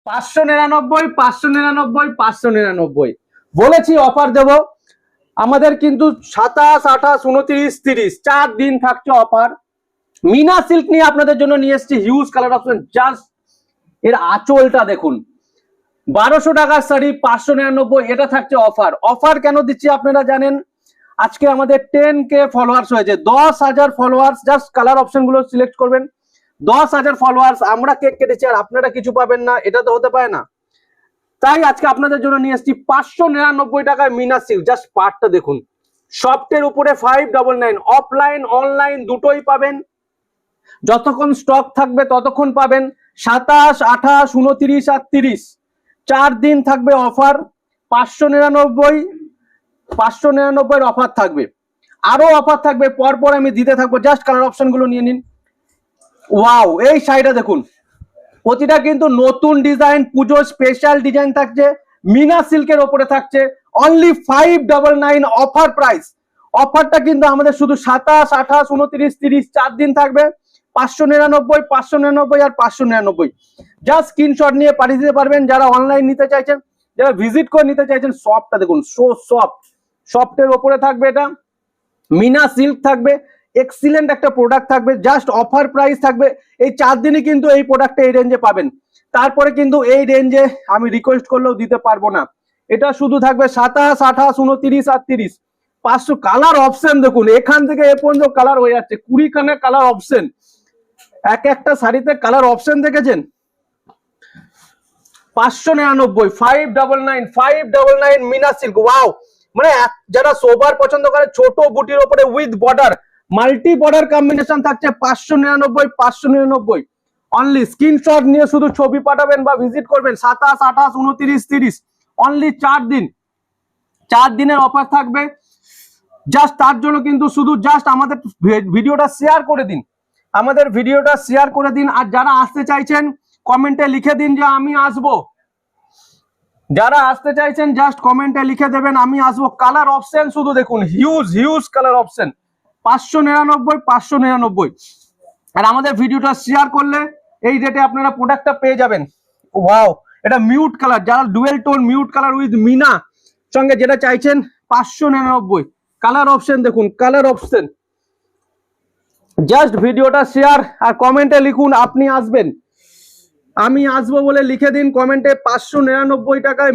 599 599 599 বলেছি অফার দেব। আমাদের কিন্তু 27 28 29 30 4 দিন থাকছে অফার। মিনা সিল্ক নিয়ে আপনাদের জন্য নিয়ে এসেছি হিউজ কালার অপশন। জাস্ট এর আঁচলটা দেখুন, 1200 টাকার শাড়ি 599, এটা থাকছে অফার। অফার কেন দিচ্ছি আপনারা জানেন, আজকে আমাদের 10K ফলোয়ার্স হয়েছে, 10,000 ফলোয়ার্স। জাস্ট কালার অপশন গুলো সিলেক্ট করবেন, 10,000 ফলোয়ার্স, আমরা কেক কেটেছি আর আপনারা কিছু পাবেন না, এটা তো হতে পারে না। তাই আজকে আপনাদের জন্য নিয়ে এসেছি 599 টাকায় মিনা সিল্ক। জাস্ট পার্টটা দেখুন, সফটের উপরে 599, অফলাইন অনলাইন দুটোই পাবেন। যতক্ষণ স্টক থাকবে ততক্ষণ পাবেন। 27 28 29 আর 30 4 দিন থাকবে অফার। 599 অফার থাকবে, আরো অফার থাকবে পরপর আমি দিতে থাকবো। জাস্ট কালার অপশন গুলো নিয়ে নিন। ওয়াও, এই শাড়িটা দেখুন, প্রতিটা কিন্তু নতুন ডিজাইন, পুজো স্পেশাল ডিজাইন থাকছে, মিনা সিল্কের ওপরে থাকছে। Only 599 offer price. অফারটা কিন্তু আমাদের শুধু 27 28 29 30 4 দিন থাকবে। 599 599 আর 599। জাস্ট স্ক্রিনশট নিয়ে পাঠিয়ে দিতে পারবেন যারা অনলাইন নিতে চাইছেন, যারা ভিজিট করে নিতে চাইছেন। সফটটা দেখুন, সো সফট, সফটের ওপরে থাকবে, এটা মিনা সিল্ক থাকবে। এক্সিলেন্ট একটা প্রোডাক্ট থাকবে, জাস্ট অফার প্রাইস থাকবে। এই 4 দিনে কিন্তু এই প্রোডাক্টটা এই রেঞ্জে পাবেন। তারপরে কিন্তু এই রেঞ্জে আমি রিকোয়েস্ট করলেও দিতে পারবো না। এটা শুধু থাকবে 27 28 29 আর 30। 500 কালার অপশন দেখুন, এখান থেকে এ পর্যন্ত কালার হয়ে যাচ্ছে, 20 খানা কালার অপশন। এক একটা শাড়িতে কালার অপশন দেখেছেন। 599 599 599 মিনা সিল্ক। ওয়াও, মানে যারা সোবার পছন্দ করে, ছোট বুটির উপরে with border, multi border combination থাকছে। 599 599 অনলি। স্ক্রিনশট নিয়ে শুধু ছবি পাঠাবেন বা ভিজিট করবেন। 27 28 29 30 অনলি 4 দিন, 4 দিনের অফার থাকবে। জাস্ট তার জন্য কিন্তু শুধু জাস্ট আমাদের ভিডিওটা শেয়ার করে দিন, আমাদের ভিডিওটা শেয়ার করে দিন। আর যারা আসতে চাইছেন কমেন্টে লিখে দিন যে আমি আসবো। যারা আসতে চাইছেন জাস্ট কমেন্টে লিখে দেবেন আমি আসবো। কালার অপশন শুধু দেখুন, হিউজ হিউজ কালার অপশন। 599 599। আর আমাদের ভিডিওটা শেয়ার করলে এই রেটে আপনারা প্রোডাক্টটা পেয়ে যাবেন। ওয়াও, এটা মিউট কালার, যারা dual tone mute colour with মিনা সঙ্গে যেটা চাইছেন 599। কালার অপশন দেখুন, কালার অপশন। জাস্ট ভিডিওটা শেয়ার আর কমেন্টে লিখুন আপনি আসবেন, আমি আসবো বলে লিখে দিন কমেন্টে। 599 টাকায়